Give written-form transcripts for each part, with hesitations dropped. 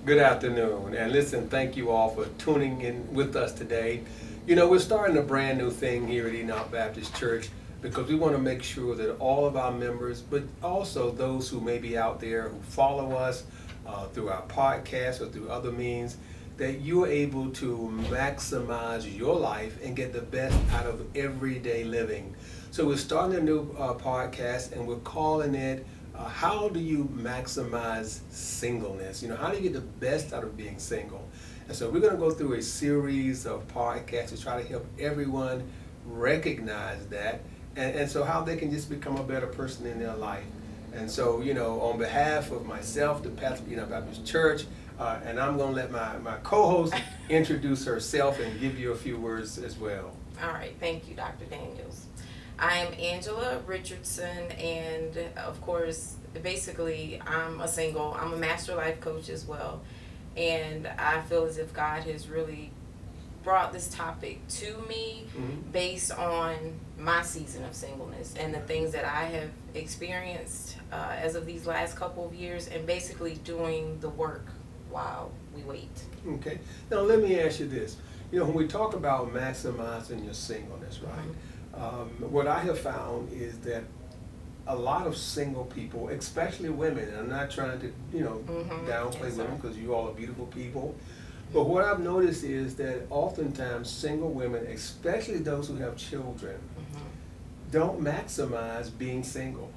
Good afternoon. And listen, thank you all for tuning in with us today. You know, we're starting a brand new thing here at Enoch Baptist Church because we want to make sure that all of our members, but also those who may be out there who follow us through our podcast or through other means, that you're able to maximize your life and get the best out of everyday living. So we're starting a new podcast, and we're calling it how do you maximize singleness? You know, how do you get the best out of being single? And so we're going to go through a series of podcasts to try to help everyone recognize that, and so how they can just become a better person in their life. And so, you know, on behalf of myself, the pastor of Enoch Baptist Church, and I'm going to let my co-host introduce herself and give you a few words as well. All right, thank you, Dr. Daniels. I'm Angelia Richardson, and of course, basically, I'm a master life coach as well. And I feel as if God has really brought this topic to me based on my season of singleness and the things that I have experienced as of these last couple of years, and basically doing the work while we wait. Okay. Now, let me ask you this. You know, when we talk about maximizing your singleness, right? What I have found is that a lot of single people, especially women, and I'm not trying to, downplay Yes, women because you all are beautiful people, but what I've noticed is that oftentimes single women, especially those who have children, don't maximize being single.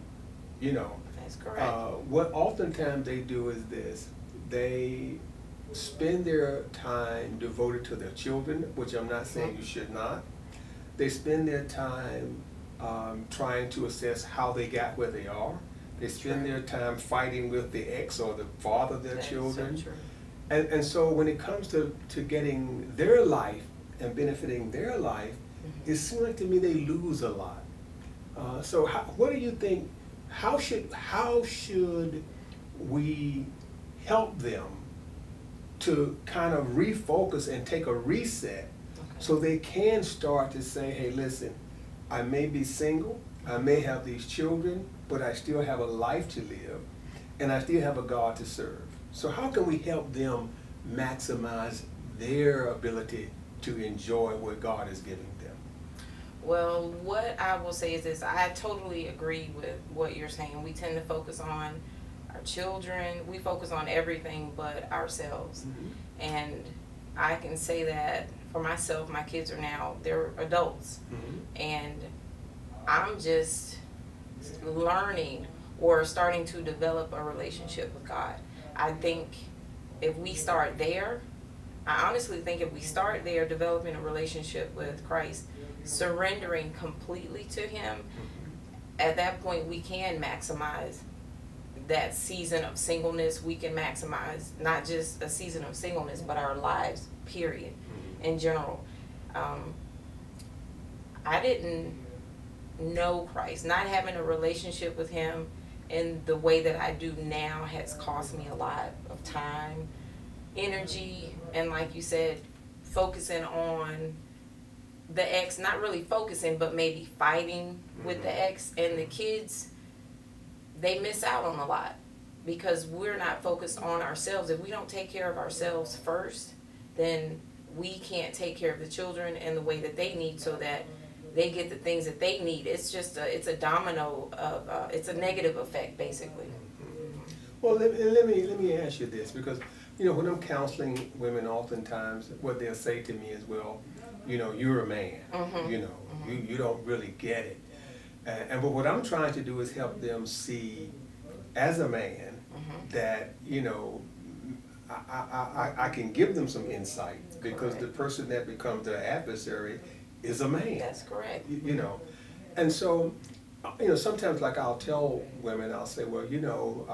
You know, That's correct. what oftentimes they do is this: they spend their time devoted to their children, which I'm not saying you should not. They spend their time trying to assess how they got where they are. They spend their time fighting with the ex or the father of their children. So true. And so when it comes to getting their life and benefiting their life, it seems like to me they lose a lot. So what do you think, how should we help them to kind of refocus and take a reset so they can start to say, hey, listen, I may be single, I may have these children, but I still have a life to live, and I still have a God to serve. So how can we help them maximize their ability to enjoy what God is giving them? Well, what I will say is this: I totally agree with what you're saying. We tend to focus on our children, we focus on everything but ourselves. And I can say that for myself, my kids they're adults. And I'm just learning or starting to develop a relationship with God. I think if we start there, I honestly think if we start there, developing a relationship with Christ, surrendering completely to Him, at that point we can maximize that season of singleness. We can maximize not just a season of singleness, but our lives, period, in general. I didn't know Christ. Not having a relationship with Him in the way that I do now has cost me a lot of time, energy, and like you said, focusing on the ex, not really focusing, but maybe fighting with the ex. And the kids, they miss out on a lot because we're not focused on ourselves. If we don't take care of ourselves first, then we can't take care of the children in the way that they need so that they get the things that they need. It's just it's a domino of it's a negative effect, basically. Well, let me ask you this, because you know, when I'm counseling women, oftentimes what they'll say to me is, well, you know, you're a man, you know, you don't really get it. But what I'm trying to do is help them see, as a man, that, you know, I can give them some insight, because the person that becomes their adversary is a man. That's correct. You know, and so, you know, sometimes like I'll tell women, I'll say, well, you know,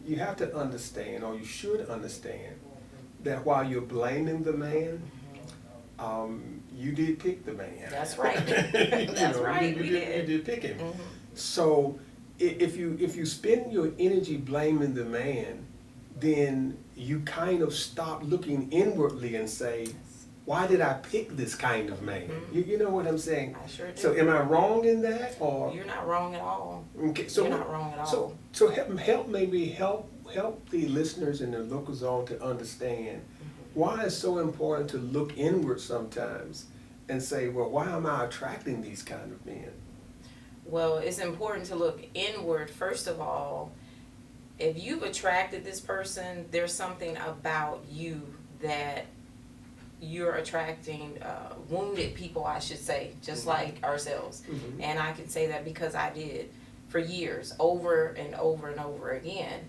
you have to understand, or you should understand, that while you're blaming the man, you did pick the man. That's right. That's right. You did pick him. So if you spend your energy blaming the man, then you kind of stop looking inwardly and say, why did I pick this kind of man? You know what I'm saying? I sure do. So am I wrong in that, or You're not wrong at all. okay? So You're not wrong at all. So help help the listeners and the lookers on to understand why it's so important to look inward sometimes and say, well, why am I attracting these kind of men? Well, it's important to look inward. First of all, if you've attracted this person, there's something about you that you're attracting wounded people, I should say, just like ourselves. And I can say that because I did for years, over and over and over again.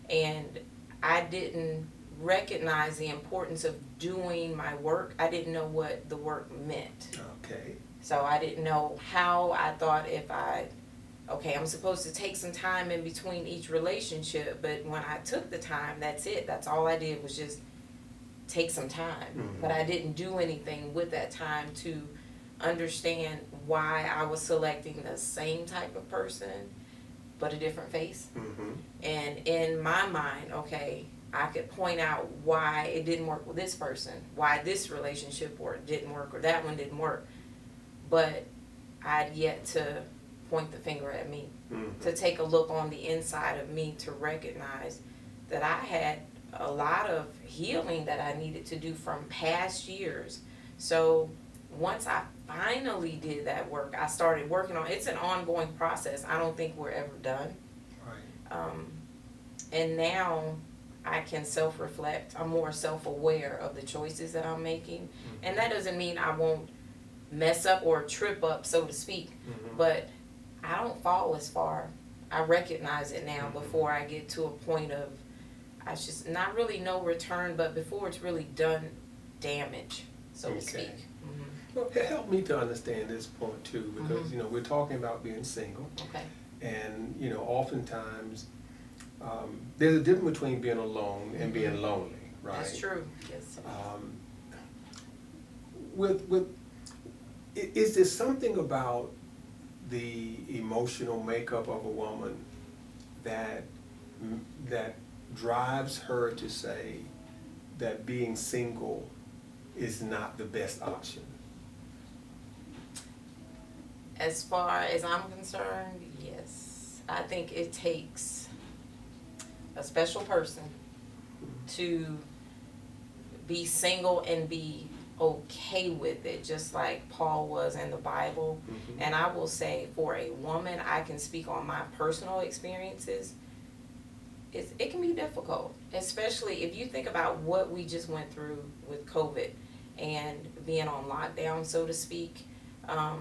And I didn't recognize the importance of doing my work. I didn't know what the work meant. Okay. So I didn't know how. I thought if I'm supposed to take some time in between each relationship, but when I took the time, that's it. That's all I did was just take some time. But I didn't do anything with that time to understand why I was selecting the same type of person, but a different face. And in my mind, I could point out why it didn't work with this person, why this relationship didn't work, or that one didn't work. But I'd yet to point the finger at me, to take a look on the inside of me, to recognize that I had a lot of healing that I needed to do from past years. So once I finally did that work, I started working on it. It's an ongoing process. I don't think we're ever done. Right. And now I can self-reflect. I'm more self-aware of the choices that I'm making. And that doesn't mean I won't mess up or trip up, so to speak. But I don't fall as far. I recognize it now before I get to a point of, I just not really no return, but before it's really done damage, so to speak. Well, help me to understand this point too, because we're talking about being single. Okay. And oftentimes there's a difference between being alone and being lonely, right? That's true. Yes. Is there something about the emotional makeup of a woman that drives her to say that being single is not the best option? As far as I'm concerned, yes. I think it takes a special person to be single and be okay with it, just like Paul was in the Bible. And I will say, for a woman, I can speak on my personal experiences. It can be difficult, especially if you think about what we just went through with COVID and being on lockdown, so to speak. I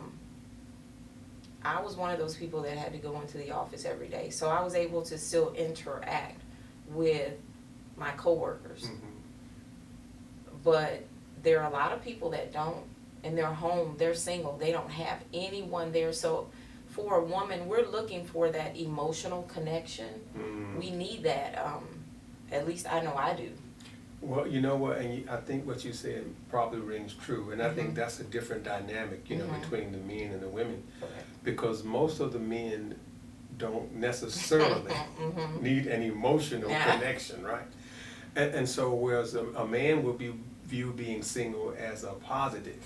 was one of those people that had to go into the office every day, so I was able to still interact with my coworkers. But there are a lot of people that don't, and they're home, they're single, they don't have anyone there. So for a woman, we're looking for that emotional connection. We need that. At least I know I do. Well, you know what, and I think what you said probably rings true, and I think that's a different dynamic, between the men and the women, because most of the men don't necessarily need an emotional connection, right? And so whereas a man will view being single as a positive,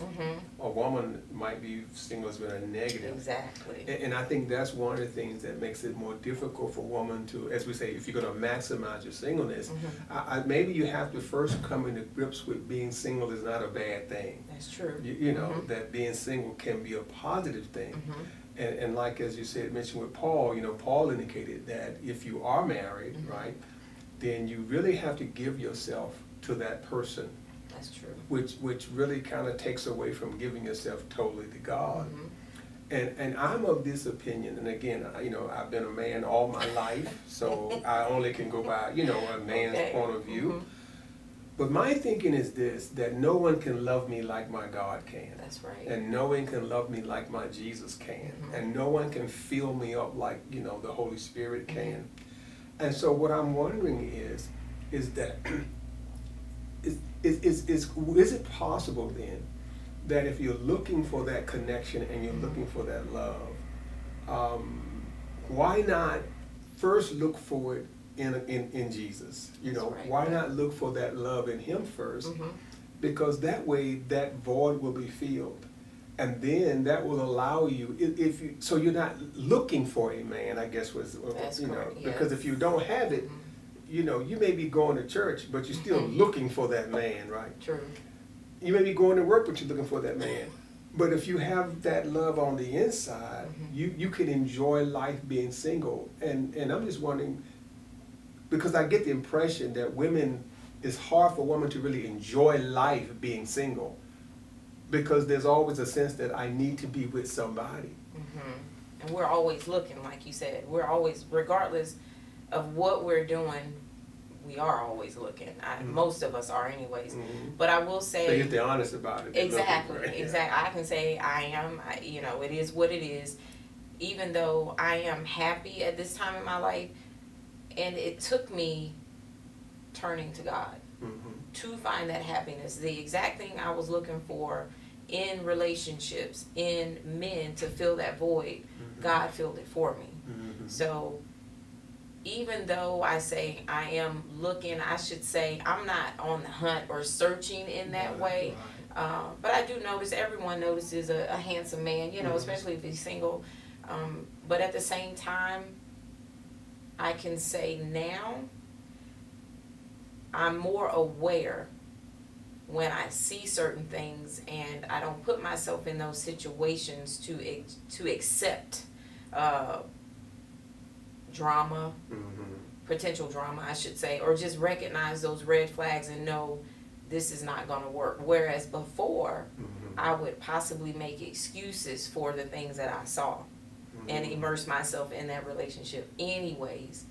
a woman might view single as a negative. Exactly. And I think that's one of the things that makes it more difficult for a woman to, as we say, if you're going to maximize your singleness, maybe you have to first come into grips with being single is not a bad thing. That's true. You know, that being single can be a positive thing. And like as you said, mentioned with Paul, Paul indicated that if you are married, right, then you really have to give yourself to that person. That's true. Which really kind of takes away from giving yourself totally to God. And I'm of this opinion, and again, I've been a man all my life, so I only can go by, a man's point of view. But my thinking is this, that no one can love me like my God can. That's right. And no one can love me like my Jesus can. And no one can fill me up like, the Holy Spirit can. And so what I'm wondering is that, is it possible then that if you're looking for that connection and you're looking for that love, why not first look for it in Jesus? Why not look for that love in Him first? Because that way that void will be filled. And then that will allow you, so you're not looking for a man, I guess was, That's correct, because if you don't have it, you know, you may be going to church, but you're still looking for that man, right? True. You may be going to work, but you're looking for that man. But if you have that love on the inside, you can enjoy life being single. And I'm just wondering, because I get the impression that it's hard for women to really enjoy life being single, because there's always a sense that I need to be with somebody. And we're always looking, like you said. We're always, regardless of what we're doing, we are always looking. Most of us are anyways. But I will say... So if they're honest about it. Exactly, Looking, right? exactly. I can say I am, you know, it is what it is. Even though I am happy at this time in my life, and it took me turning to God to find that happiness. The exact thing I was looking for in relationships, in men, to fill that void, God filled it for me. So even though I say I am looking, I should say I'm not on the hunt or searching in that way. But I do notice, everyone notices a handsome man, you know, especially if he's single. But at the same time, I can say now I'm more aware when I see certain things, and I don't put myself in those situations to accept drama, potential drama, I should say, or just recognize those red flags and know this is not going to work. Whereas before, I would possibly make excuses for the things that I saw and immerse myself in that relationship anyways.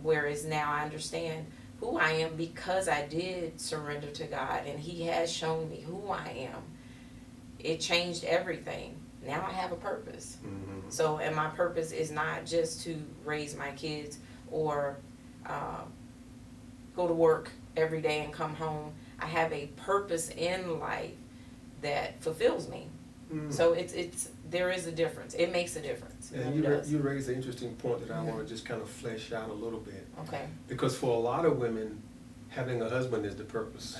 Whereas now I understand who I am because I did surrender to God, and He has shown me who I am. It changed everything. Now I have a purpose. So, and my purpose is not just to raise my kids or go to work every day and come home. I have a purpose in life that fulfills me. So there is a difference. It makes a difference. And you raised an interesting point that I want to just kind of flesh out a little bit. Okay. Because for a lot of women, having a husband is the purpose.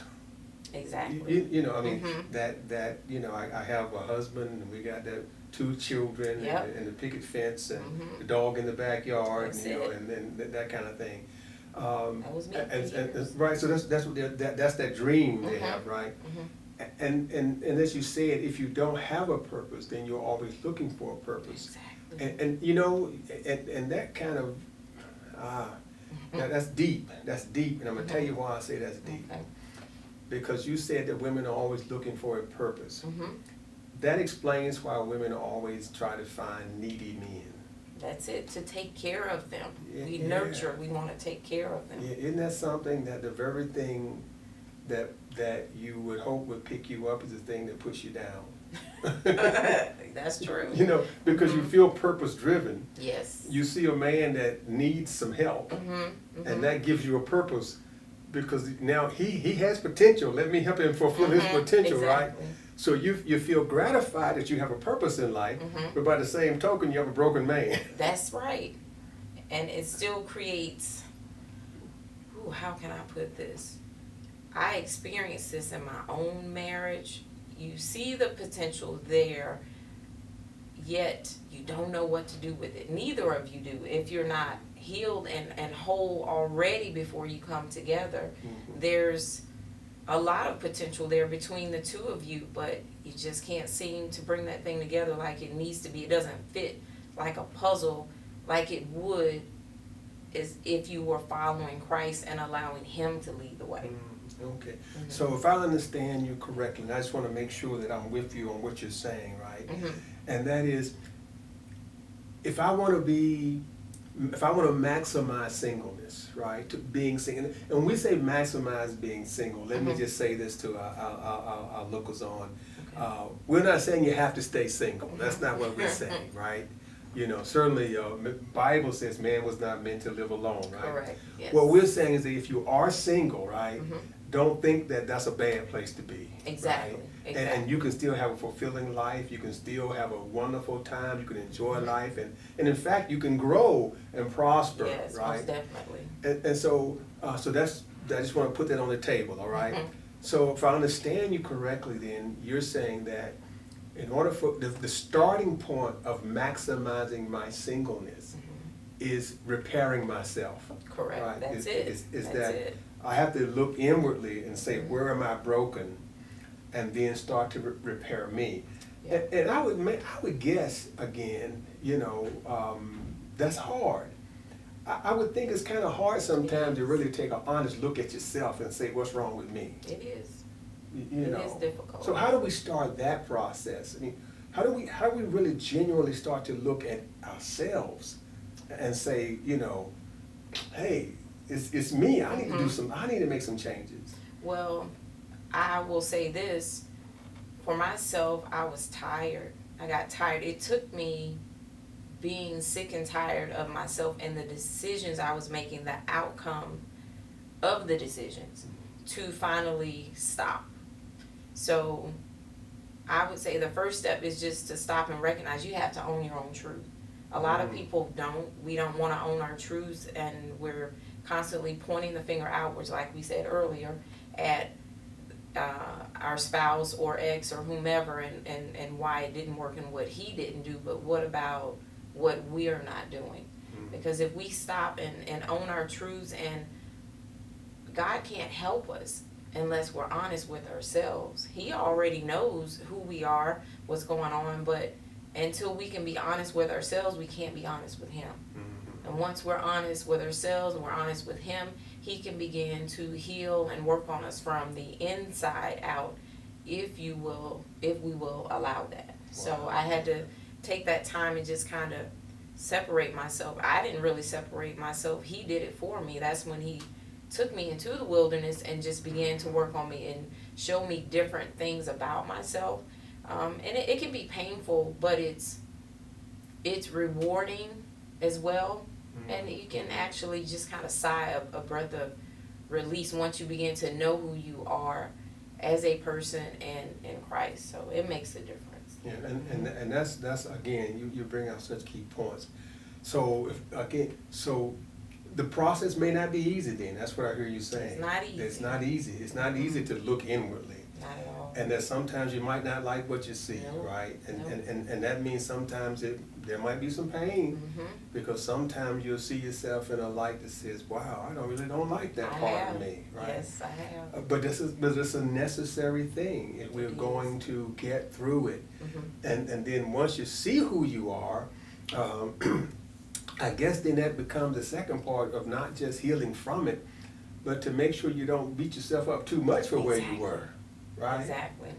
Exactly. You know, I mean, that you know, I have a husband, and we got that 2 children, and the picket fence, and the dog in the backyard, and, you know, and then that kind of thing. That was me. And right, so that's what that's that dream they have, right? And as you said, if you don't have a purpose, then you're always looking for a purpose. Exactly. And you know, and that kind of that's deep. That's deep, and I'm gonna tell you why I say that's deep. Okay. Because you said that women are always looking for a purpose. That explains why women always try to find needy men. That's it, to take care of them. We nurture, we want to take care of them. Yeah, isn't that something, that the very thing that you would hope would pick you up is the thing that puts you down? That's true. You know, because you feel purpose driven. Yes. You see a man that needs some help, and that gives you a purpose, because now he has potential. Let me help him fulfill his potential, right? So you feel gratified that you have a purpose in life, but by the same token, you have a broken man. That's right. And it still creates, how can I put this? I experienced this in my own marriage. You see the potential there, yet you don't know what to do with it. Neither of you do. If you're not healed and whole already before you come together, there's a lot of potential there between the two of you, but you just can't seem to bring that thing together like it needs to be. It doesn't fit like a puzzle like it would is if you were following Christ and allowing Him to lead the way. Okay. So if I understand you correctly, and I just want to make sure that I'm with you on what you're saying, right? And that is, if I want to maximize singleness, right, to being single, and when we say maximize being single, let me just say this to our lookers on. We're not saying you have to stay single. That's not what we're saying, right? You know, certainly Bible says man was not meant to live alone, right? Correct. Yes. What we're saying is that if you are single, right, don't think that that's a bad place to be. Exactly. Right? Exactly. And you can still have a fulfilling life. You can still have a wonderful time. You can enjoy life, and in fact, you can grow and prosper. Yes, right? most definitely. And so that's, I just want to put that on the table. All right. So if I understand you correctly, then you're saying that in order for the starting point of maximizing my singleness is repairing myself. Correct. Right? That's Is That's that it. I have to look inwardly and say, where am I broken? And then start to repair me. Yeah. And I would guess, again, that's hard. I would think it's kind of hard sometimes to really take an honest look at yourself and say, what's wrong with me? It is. You It know. is difficult. So how do we start that process? I mean, how do we really genuinely start to look at ourselves and say, hey, it's me. I need to do I need to make some changes. Well, I will say this. For myself, I was tired. I got tired. It took me being sick and tired of myself and the decisions I was making, the outcome of the decisions, to finally stop. So I would say the first step is just to stop and recognize you have to own your own truth. A lot of people don't. We don't want to own our truths, and we're constantly pointing the finger outwards, like we said earlier, at our spouse or ex or whomever, and why it didn't work and what he didn't do. But what about what we're not doing? Because if we stop and own our truths, and God can't help us unless we're honest with ourselves. He already knows who we are, what's going on, but until we can be honest with ourselves, we can't be honest with Him. And once we're honest with ourselves and we're honest with Him, He can begin to heal and work on us from the inside out, if we will allow that. Wow. So I had to take that time and just kind of separate myself. I didn't really separate myself. He did it for me. That's when He took me into the wilderness and just began to work on me and show me different things about myself. And it can be painful, but it's rewarding as well. And you can actually just kind of sigh a breath of release once you begin to know who you are as a person and in Christ. So it makes a difference. Yeah, and that's again, you bring out such key points. So the process may not be easy then. That's what I hear you saying. It's not easy. It's not easy. It's not easy to look inwardly. Not at all. And that sometimes you might not like what you see, Nope. right? Nope. And that means sometimes there might be some pain, because sometimes you'll see yourself in a light that says, wow, I really don't like that part of me, right? Yes, I have. But this is a necessary thing if we're going to get through it. And then once you see who you are, I guess then that becomes the second part of not just healing from it, but to make sure you don't beat yourself up too much for where you were, right? Exactly.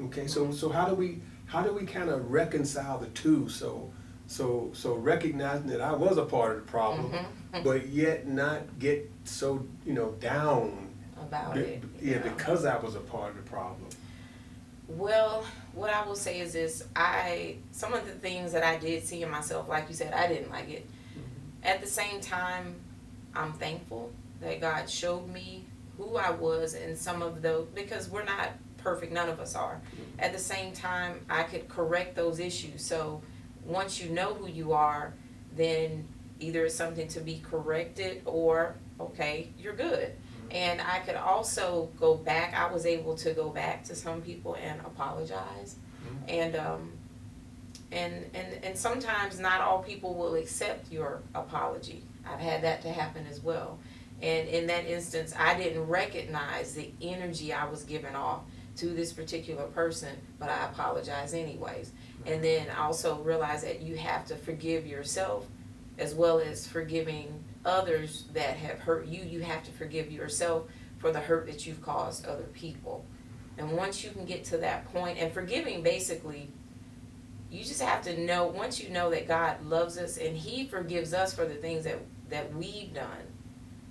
Okay, so how do we kind of reconcile the two? So recognizing that I was a part of the problem, but yet not get so down About it. Yeah, because I was a part of the problem. Well, what I will say is this: some of the things that I did see in myself, like you said, I didn't like it. At the same time, I'm thankful that God showed me who I was in some of those, because we're not perfect, none of us are. At the same time, I could correct those issues. So once you know who you are, then either it's something to be corrected or, okay, you're good. And I could also go back. I was able to go back to some people and apologize. And sometimes not all people will accept your apology. I've had that to happen as well. And in that instance, I didn't recognize the energy I was giving off to this particular person, but I apologize anyways. And then I also realize that you have to forgive yourself as well as forgiving others that have hurt you. You have to forgive yourself for the hurt that you've caused other people. And once you can get to that point, and forgiving basically, you just have to know, once you know that God loves us and He forgives us for the things that we've done,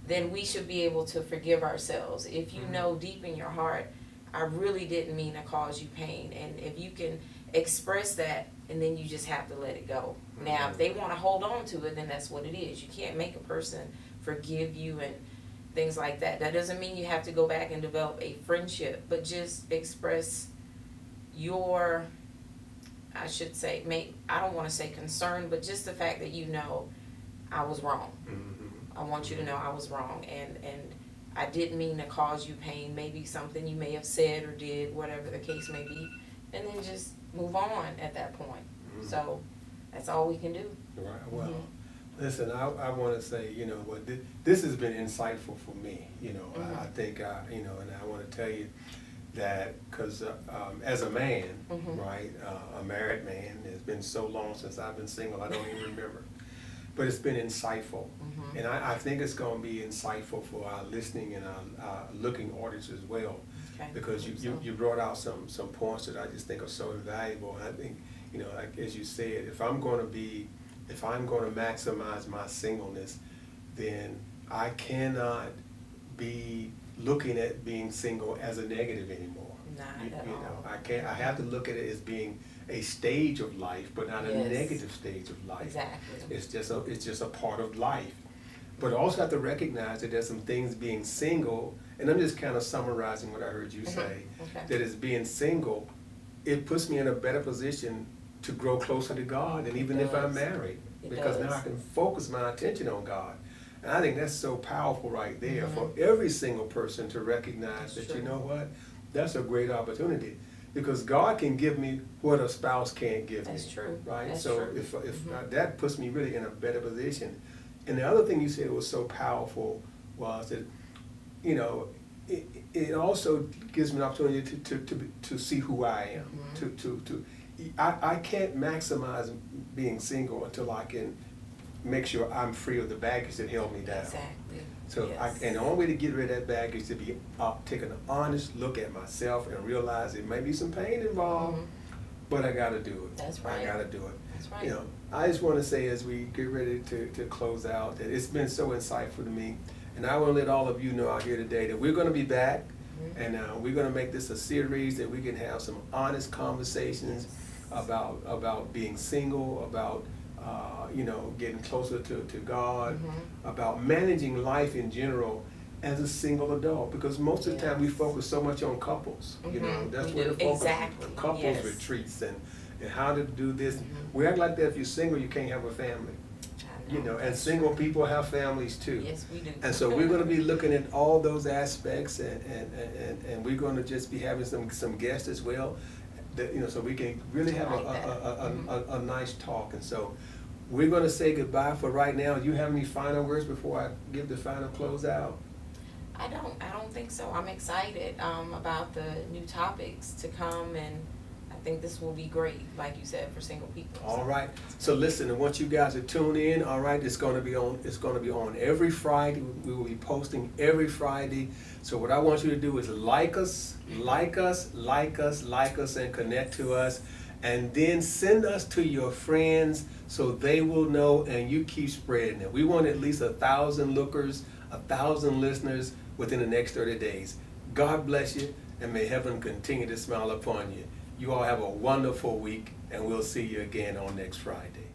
then we should be able to forgive ourselves. If you know deep in your heart, I really didn't mean to cause you pain. And if you can express that, and then you just have to let it go. Now, if they want to hold on to it, then that's what it is. You can't make a person forgive you and things like that. That doesn't mean you have to go back and develop a friendship, but just express your, I should say, I don't want to say concern, but just the fact that I was wrong. I want you to know I was wrong, and I didn't mean to cause you pain. Maybe something you may have said or did, whatever the case may be, and then just move on at that point. So that's all we can do. Right. Listen, I want to say, you know, what this has been insightful for me. You know, I think, you know, and I want to tell you that because as a man, right, a married man, it's been so long since I've been single, I don't even remember. But it's been insightful, and I think it's going to be insightful for our listening and our looking audience as well, because you brought out some points that I just think are so invaluable. And I think, you know, like as you said, if I'm going to maximize my singleness, then I cannot be looking at being single as a negative anymore. You know, I have to look at it as being a stage of life, but not a negative stage of life. Exactly. It's just a part of life. But also have to recognize that there's some things being single, and I'm just kind of summarizing what I heard you say, that as being single, it puts me in a better position to grow closer to God, and even if I'm married, because now I can focus my attention on God. And I think that's so powerful right there for every single person to recognize that, you know what, that's a great opportunity. Because God can give me what a spouse can't give me. That's true. Right? That's so true. if that puts me really in a better position. And the other thing you said was so powerful was that, you know, it also gives me an opportunity to see who I am. I can't maximize being single until I can make sure I'm free of the baggage that held me down. Exactly. So and the only way to get rid of that baggage is to be taking an honest look at myself and realize there may be some pain involved, but I got to do it. That's right. I got to do it. That's right. You know, I just want to say as we get ready to close out that it's been so insightful to me, and I want to let all of you know out here today that we're going to be back, and we're going to make this a series that we can have some honest conversations about being single, about you know, getting closer to God, about managing life in general as a single adult, because most of the time we focus so much on couples. You know, that's where the focus couples retreats and how to do this. We act like that if you're single, you can't have a family. You know, and single people have families too. Yes, we do. And so we're going to be looking at all those aspects, and we're going to just be having some guests as well. That, you know, so we can really have a nice talk. And so we're going to say goodbye for right now. Do you have any final words before I give the final close out? I don't think so. I'm excited about the new topics to come, and I think this will be great, like you said, for single people. All right. So listen, I want you guys to tune in. All right, it's going to be on every Friday. We will be posting every Friday. So what I want you to do is like us, and connect to us, and then send us to your friends so they will know, and you keep spreading it. We want at least 1,000 lookers, 1,000 listeners within the next 30 days. God bless you, and may heaven continue to smile upon you. You all have a wonderful week, and we'll see you again on next Friday.